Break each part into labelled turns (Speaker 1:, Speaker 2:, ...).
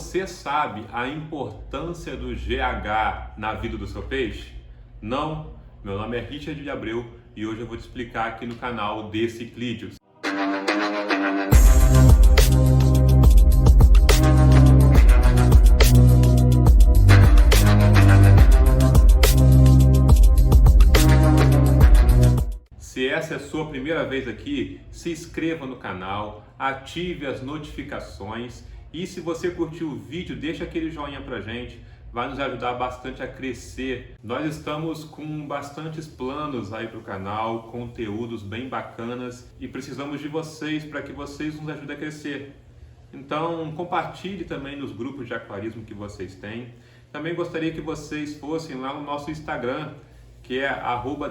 Speaker 1: Você sabe a importância do GH na vida do seu peixe? Não? Meu nome é Richard de Abreu e hoje eu vou te explicar aqui no canal Deciclídeos. Se essa é a sua primeira vez aqui, se inscreva no canal, ative as notificações e se você curtiu o vídeo, deixa aquele joinha pra gente, vai nos ajudar bastante a crescer. Nós estamos com bastantes planos aí pro canal, conteúdos bem bacanas e precisamos de vocês para que vocês nos ajudem a crescer. Então compartilhe também nos grupos de aquarismo que vocês têm. Também gostaria que vocês fossem lá no nosso Instagram, que é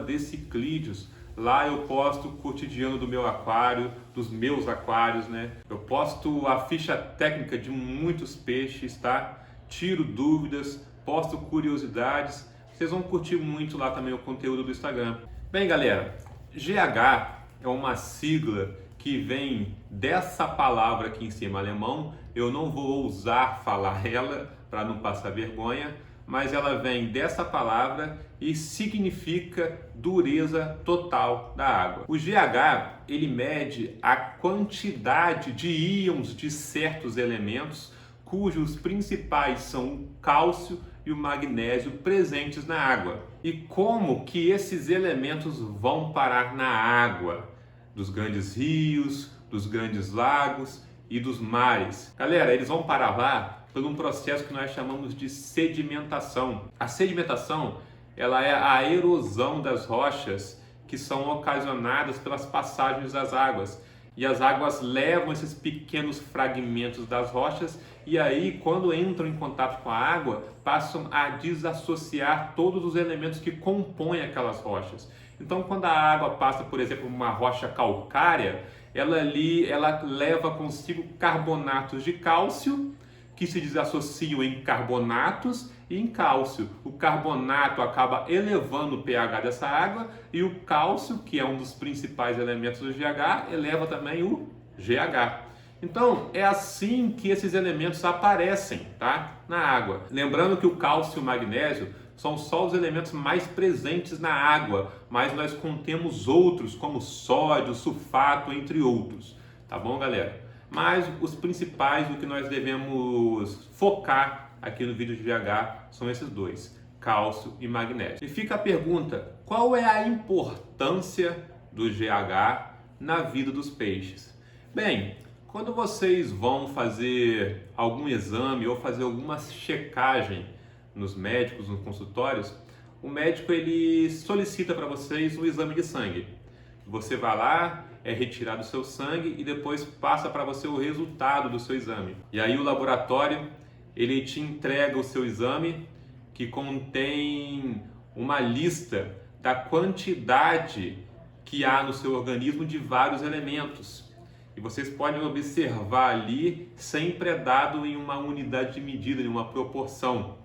Speaker 1: @deciclídeos. Lá eu posto o cotidiano do meu aquário, dos meus aquários, né? Eu posto a ficha técnica de muitos peixes, tá? Tiro dúvidas, posto curiosidades. Vocês vão curtir muito lá também o conteúdo do Instagram. Bem, galera, GH é uma sigla que vem dessa palavra aqui em cima, alemão. Eu não vou ousar falar ela para não passar vergonha, mas ela vem dessa palavra e significa dureza total da água. O GH, ele mede a quantidade de íons de certos elementos, cujos principais são o cálcio e o magnésio presentes na água. E como que esses elementos vão parar na água dos grandes rios, dos grandes lagos e dos mares? Galera, eles vão parar lá por um processo que nós chamamos de sedimentação. A sedimentação, ela é a erosão das rochas que são ocasionadas pelas passagens das águas. E as águas levam esses pequenos fragmentos das rochas e aí, quando entram em contato com a água, passam a desassociar todos os elementos que compõem aquelas rochas. Então, quando a água passa, por exemplo, uma rocha calcária, ela leva consigo carbonatos de cálcio, que se desassociam em carbonatos e em cálcio. O carbonato acaba elevando o pH dessa água e o cálcio, que é um dos principais elementos do GH, eleva também o GH. Então, é assim que esses elementos aparecem, tá? Na água. Lembrando que o cálcio e o magnésio são só os elementos mais presentes na água, mas nós contemos outros, como sódio, sulfato, entre outros. Tá bom, galera? Mas os principais, o que nós devemos focar aqui no vídeo de GH são esses dois, cálcio e magnésio. E fica a pergunta, qual é a importância do GH na vida dos peixes? Bem, quando vocês vão fazer algum exame ou fazer alguma checagem nos médicos, nos consultórios, o médico ele solicita para vocês um exame de sangue. Você vai lá, é retirado o seu sangue e depois passa para você o resultado do seu exame. E aí o laboratório, ele te entrega o seu exame que contém uma lista da quantidade que há no seu organismo de vários elementos. E vocês podem observar ali, sempre é dado em uma unidade de medida, em uma proporção.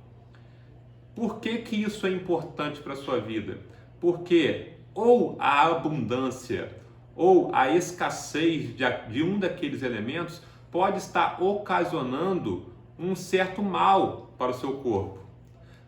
Speaker 1: Por que que isso é importante para a sua vida? Porque ou a abundância ou a escassez de um daqueles elementos pode estar ocasionando um certo mal para o seu corpo.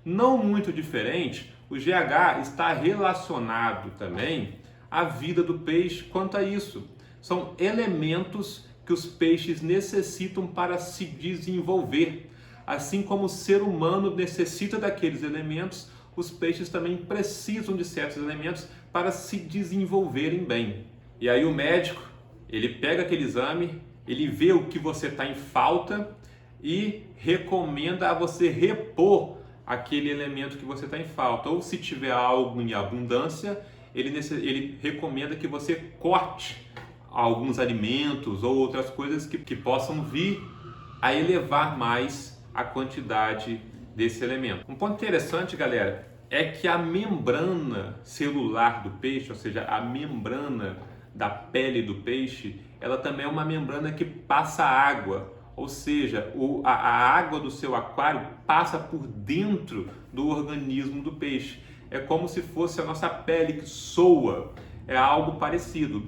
Speaker 1: Não muito diferente, o GH está relacionado também à vida do peixe quanto a isso. São elementos que os peixes necessitam para se desenvolver. Assim como o ser humano necessita daqueles elementos, os peixes também precisam de certos elementos para se desenvolverem bem. E aí o médico, ele pega aquele exame, ele vê o que você está em falta e recomenda a você repor aquele elemento que você está em falta. Ou se tiver algo em abundância, ele recomenda que você corte alguns alimentos ou outras coisas que possam vir a elevar mais a quantidade desse elemento. Um ponto interessante, galera, é que a membrana celular do peixe, ou seja, a membrana da pele do peixe, ela também é uma membrana que passa água, ou seja, a água do seu aquário passa por dentro do organismo do peixe. É como se fosse a nossa pele que soa, é algo parecido.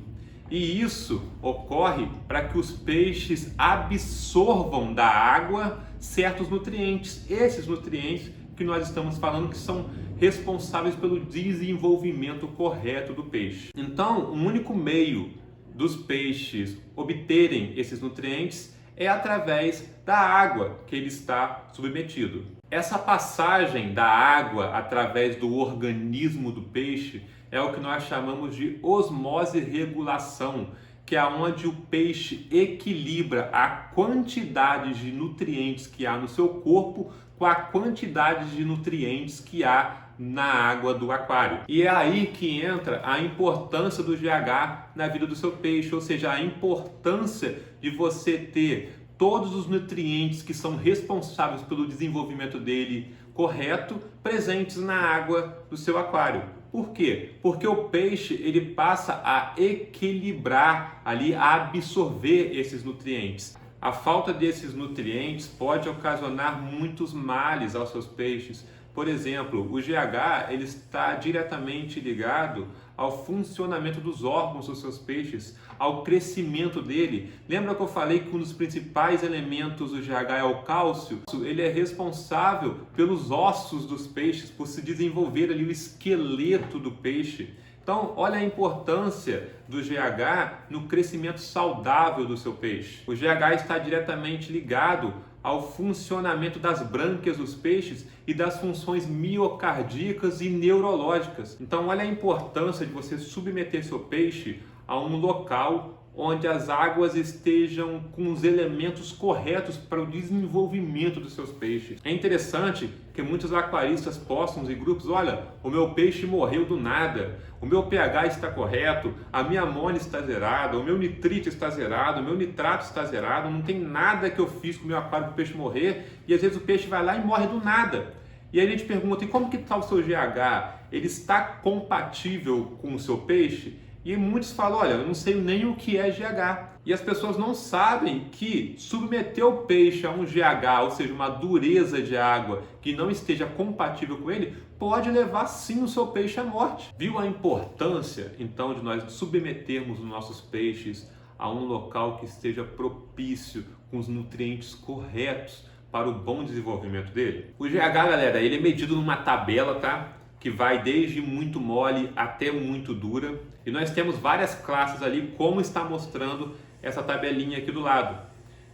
Speaker 1: E isso ocorre para que os peixes absorvam da água certos nutrientes. Esses nutrientes que nós estamos falando que são responsáveis pelo desenvolvimento correto do peixe. Então, o único meio dos peixes obterem esses nutrientes é através da água que ele está submetido. Essa passagem da água através do organismo do peixe é o que nós chamamos de osmose regulação, que é onde o peixe equilibra a quantidade de nutrientes que há no seu corpo com a quantidade de nutrientes que há na água do aquário. E é aí que entra a importância do GH na vida do seu peixe, ou seja, a importância de você ter todos os nutrientes que são responsáveis pelo desenvolvimento dele correto presentes na água do seu aquário. Por quê? Porque o peixe ele passa a equilibrar ali, a absorver esses nutrientes. A falta desses nutrientes pode ocasionar muitos males aos seus peixes. Por exemplo, o GH ele está diretamente ligado ao funcionamento dos órgãos dos seus peixes, ao crescimento dele. Lembra que eu falei que um dos principais elementos do GH é o cálcio? Ele é responsável pelos ossos dos peixes, por se desenvolver ali o esqueleto do peixe. Então, olha a importância do GH no crescimento saudável do seu peixe. O GH está diretamente ligado ao funcionamento das brânquias dos peixes e das funções miocardíacas e neurológicas. Então, olha a importância de você submeter seu peixe a um local onde as águas estejam com os elementos corretos para o desenvolvimento dos seus peixes. É interessante que muitos aquaristas postam em grupos: olha, o meu peixe morreu do nada, o meu pH está correto, a minha amônia está zerada, o meu nitrito está zerado, o meu nitrato está zerado, não tem nada que eu fiz com o meu aquário para o peixe morrer, e às vezes o peixe vai lá e morre do nada. E aí a gente pergunta: e como que está o seu GH? Ele está compatível com o seu peixe? E muitos falam: olha, eu não sei nem o que é GH. E as pessoas não sabem que submeter o peixe a um GH, ou seja, uma dureza de água que não esteja compatível com ele, pode levar sim o seu peixe à morte. Viu a importância, então, de nós submetermos os nossos peixes a um local que esteja propício, com os nutrientes corretos para o bom desenvolvimento dele? O GH, galera, ele é medido numa tabela, tá? Que vai desde muito mole até muito dura. E nós temos várias classes ali, como está mostrando essa tabelinha aqui do lado.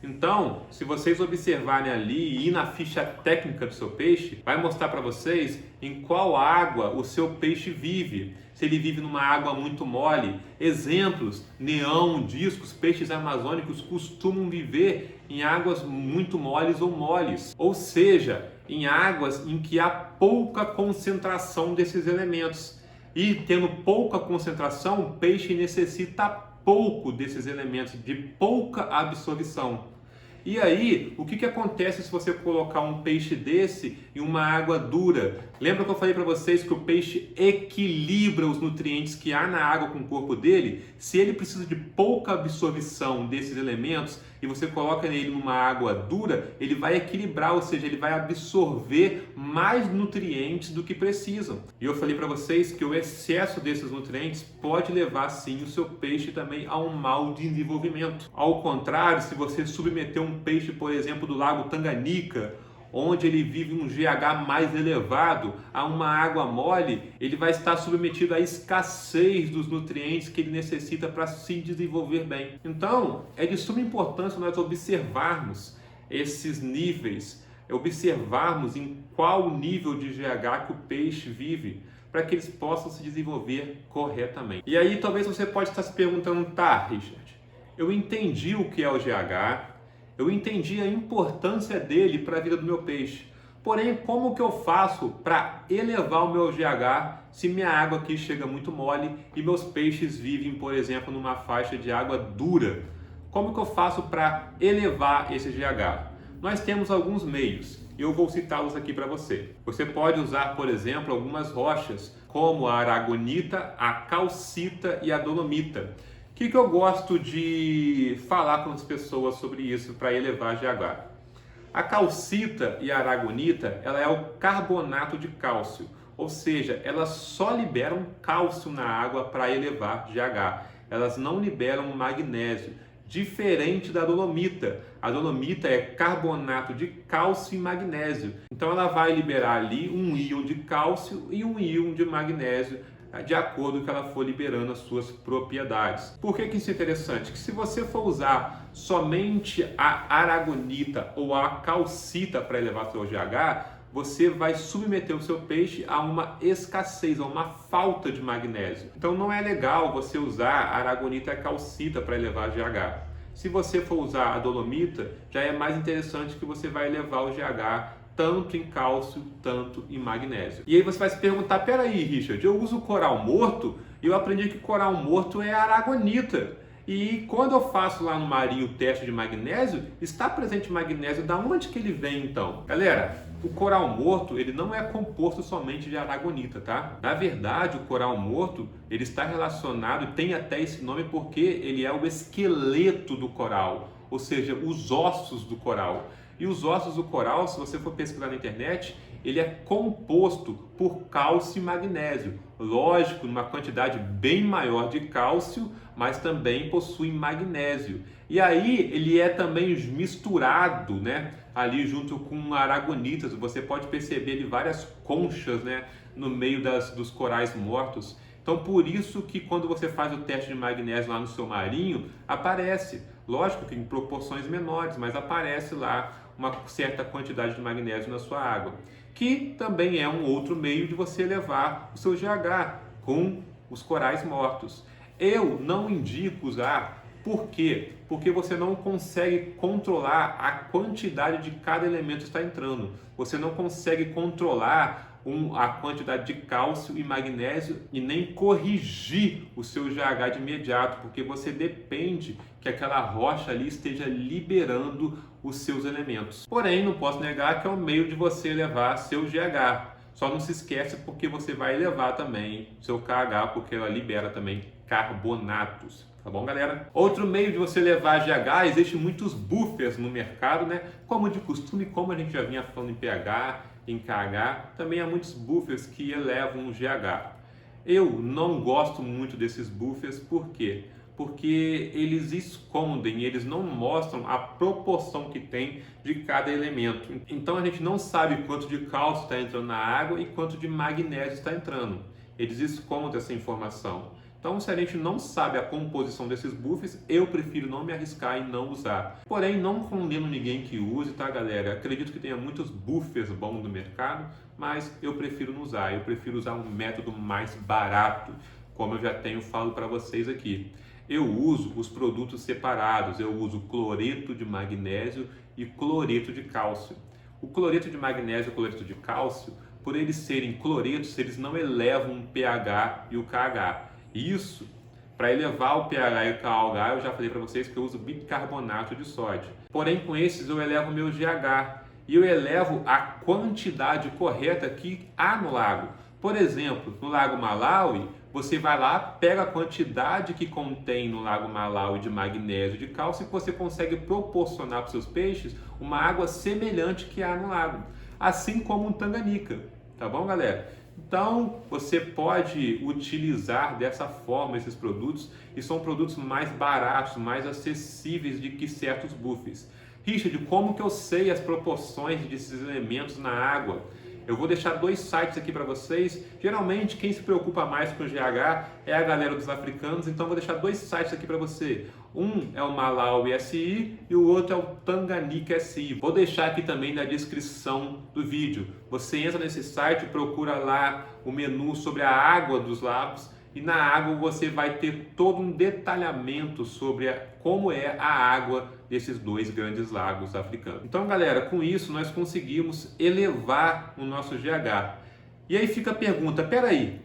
Speaker 1: Então, se vocês observarem ali e ir na ficha técnica do seu peixe, vai mostrar para vocês em qual água o seu peixe vive. Se ele vive numa água muito mole. Exemplos: neão, discos, peixes amazônicos costumam viver em águas muito moles ou moles. Ou seja, em águas em que há pouca concentração desses elementos. E tendo pouca concentração, o peixe necessita pouco desses elementos, de pouca absorção. E aí, o que acontece se você colocar um peixe desse em uma água dura? Lembra que eu falei para vocês que o peixe equilibra os nutrientes que há na água com o corpo dele? Se ele precisa de pouca absorção desses elementos e você coloca ele numa água dura, ele vai equilibrar, ou seja, ele vai absorver mais nutrientes do que precisam. E eu falei para vocês que o excesso desses nutrientes pode levar sim o seu peixe também a um mau desenvolvimento. Ao contrário, se você submeter um peixe, por exemplo, do lago Tanganica, onde ele vive um GH mais elevado, a uma água mole, ele vai estar submetido à escassez dos nutrientes que ele necessita para se desenvolver bem. Então, é de suma importância nós observarmos esses níveis, observarmos em qual nível de GH que o peixe vive, para que eles possam se desenvolver corretamente. E aí talvez você pode estar se perguntando: tá, Richard, eu entendi o que é o GH, eu entendi a importância dele para a vida do meu peixe. Porém, como que eu faço para elevar o meu GH se minha água aqui chega muito mole e meus peixes vivem, por exemplo, numa faixa de água dura? Como que eu faço para elevar esse GH? Nós temos alguns meios e eu vou citá-los aqui para você. Você pode usar, por exemplo, algumas rochas, como a aragonita, a calcita e a dolomita. O que eu gosto de falar com as pessoas sobre isso para elevar GH? A calcita e a aragonita, ela é o carbonato de cálcio, ou seja, elas só liberam cálcio na água para elevar GH. Elas não liberam magnésio. diferente da dolomita. A dolomita é carbonato de cálcio e magnésio. Então ela vai liberar ali um íon de cálcio e um íon de magnésio, de acordo com que ela for liberando as suas propriedades. Por que isso é interessante? Que se você for usar somente a aragonita ou a calcita para elevar seu GH, você vai submeter o seu peixe a uma escassez, a uma falta de magnésio. Então não é legal você usar a aragonita e a calcita para elevar GH. Se você for usar a dolomita, já é mais interessante que você vai elevar o GH tanto em cálcio, tanto em magnésio. E aí você vai se perguntar, peraí, Richard, eu uso coral morto e eu aprendi que coral morto é aragonita. E quando eu faço lá no marinho o teste de magnésio, está presente magnésio, da onde que ele vem então? Galera, o coral morto, ele não é composto somente de aragonita, tá? Na verdade, o coral morto, ele está relacionado, e tem até esse nome porque ele é o esqueleto do coral, ou seja, os ossos do coral. E os ossos do coral, se você for pesquisar na internet, ele é composto por cálcio e magnésio. Lógico, numa quantidade bem maior de cálcio, mas também possui magnésio. E aí ele é também misturado, né, ali junto com aragonitas. Você pode perceber ali várias conchas, né, no meio dos corais mortos. Então por isso que quando você faz o teste de magnésio lá no seu marinho, aparece. Lógico que em proporções menores, mas aparece lá uma certa quantidade de magnésio na sua água, que também é um outro meio de você elevar o seu GH com os corais mortos. Eu não indico usar, por quê? Porque você não consegue controlar a quantidade de cada elemento que está entrando. Você não consegue controlar a quantidade de cálcio e magnésio e nem corrigir o seu GH de imediato, porque você depende que aquela rocha ali esteja liberando os seus elementos. Porém, não posso negar que é um meio de você elevar seu GH. Só não se esquece porque você vai elevar também seu KH, porque ela libera também carbonatos. Tá bom, galera? Outro meio de você levar GH, existem muitos buffers no mercado, né? Como de costume, como a gente já vinha falando em pH, em KH, também há muitos buffers que elevam o GH. Eu não gosto muito desses buffers, por quê? Porque eles escondem, eles não mostram a proporção que tem de cada elemento. Então a gente não sabe quanto de cálcio está entrando na água e quanto de magnésio está entrando. Eles escondem essa informação. Então, se a gente não sabe a composição desses buffers, eu prefiro não me arriscar e não usar. Porém, não condeno ninguém que use, tá, galera? Acredito que tenha muitos buffers bons no mercado, mas eu prefiro não usar. Eu prefiro usar um método mais barato, como eu já falo para vocês aqui. Eu uso os produtos separados, eu uso cloreto de magnésio e cloreto de cálcio. O cloreto de magnésio e o cloreto de cálcio, por eles serem cloretos, eles não elevam o pH e o KH. Isso, para elevar o pH e o KH, eu já falei para vocês que eu uso bicarbonato de sódio. Porém, com esses eu elevo o meu GH e eu elevo a quantidade correta que há no lago. Por exemplo, no Lago Malawi, você vai lá, pega a quantidade que contém no Lago Malawi de magnésio e de cálcio e você consegue proporcionar para os seus peixes uma água semelhante que há no lago. Assim como um Tanganica, tá bom, galera? Então, você pode utilizar dessa forma esses produtos e são produtos mais baratos, mais acessíveis do que certos buffers. Richard, como que eu sei as proporções desses elementos na água? Eu vou deixar 2 sites aqui para vocês. Geralmente, quem se preocupa mais com o GH é a galera dos africanos, então vou deixar 2 sites aqui para você. Um é o Malawi SI e o outro é o Tanganica SI. Vou deixar aqui também na descrição do vídeo. Você entra nesse site, procura lá o menu sobre a água dos lagos e na água você vai ter todo um detalhamento sobre como é a água desses 2 grandes lagos africanos. Então, galera, com isso nós conseguimos elevar o nosso GH. E aí fica a pergunta, peraí,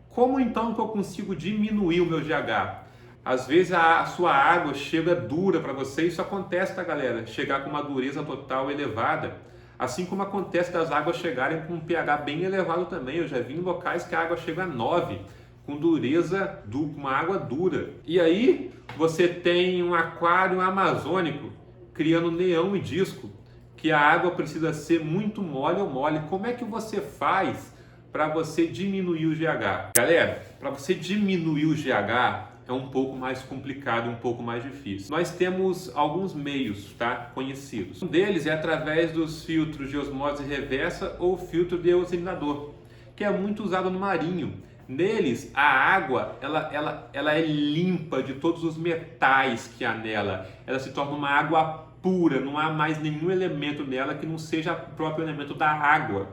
Speaker 1: como então que eu consigo diminuir o meu GH? Às vezes a sua água chega dura para você, isso acontece, tá, galera? Chegar com uma dureza total elevada, assim como acontece das águas chegarem com um pH bem elevado também. Eu já vi em locais que a água chega a 9, com dureza, com uma água dura. E aí você tem um aquário amazônico criando neão e disco, que a água precisa ser muito mole ou mole. Como é que você faz para você diminuir o GH? Galera, para você diminuir o GH, é um pouco mais complicado, um pouco mais difícil. Nós temos alguns meios, tá, conhecidos. Um deles é através dos filtros de osmose reversa ou filtro de ozonizador, que é muito usado no marinho. Neles, a água ela é limpa de todos os metais que há nela. Ela se torna uma água pura, não há mais nenhum elemento nela que não seja o próprio elemento da água.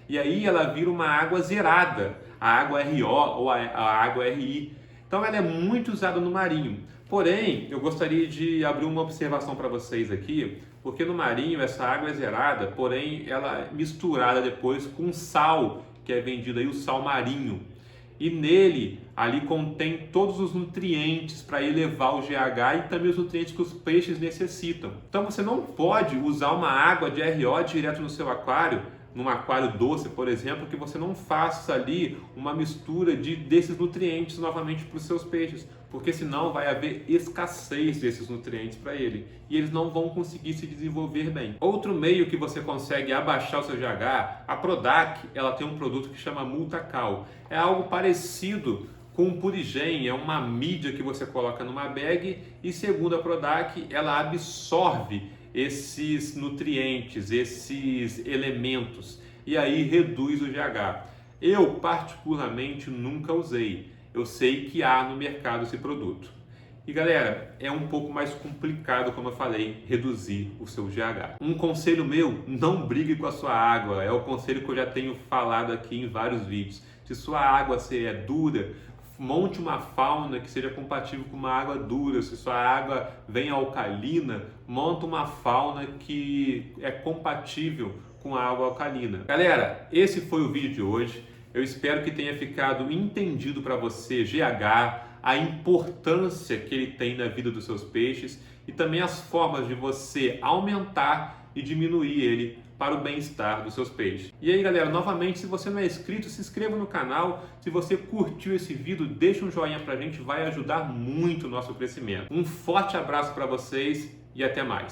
Speaker 1: E aí ela vira uma água zerada, a água RO ou a água RI. Então ela é muito usada no marinho. Porém, eu gostaria de abrir uma observação para vocês aqui, porque no marinho essa água é zerada, porém ela é misturada depois com sal, que é vendido aí o sal marinho. E nele, ali contém todos os nutrientes para elevar o GH e também os nutrientes que os peixes necessitam. Então você não pode usar uma água de RO direto no seu aquário, num aquário doce, por exemplo, que você não faça ali uma mistura desses nutrientes novamente para os seus peixes, porque senão vai haver escassez desses nutrientes para ele e eles não vão conseguir se desenvolver bem. Outro meio que você consegue abaixar o seu GH, a Prodac, ela tem um produto que chama Multacal. É algo parecido com o Purigen, é uma mídia que você coloca numa bag e, segundo a Prodac, ela absorve esses nutrientes, esses elementos, e aí reduz o GH. Eu particularmente nunca usei, eu sei que há no mercado esse produto. E galera, é um pouco mais complicado, como eu falei, reduzir o seu GH. Um conselho meu, não brigue com a sua água, é o conselho que eu já tenho falado aqui em vários vídeos. Se sua água é dura, monte uma fauna que seja compatível com uma água dura. Se sua água vem alcalina, monta uma fauna que é compatível com a água alcalina. Galera, esse foi o vídeo de hoje. Eu espero que tenha ficado entendido para você GH, a importância que ele tem na vida dos seus peixes e também as formas de você aumentar e diminuir ele para o bem-estar dos seus peixes. E aí galera, novamente, se você não é inscrito, se inscreva no canal. Se você curtiu esse vídeo, deixa um joinha pra gente, vai ajudar muito o nosso crescimento. Um forte abraço para vocês e até mais.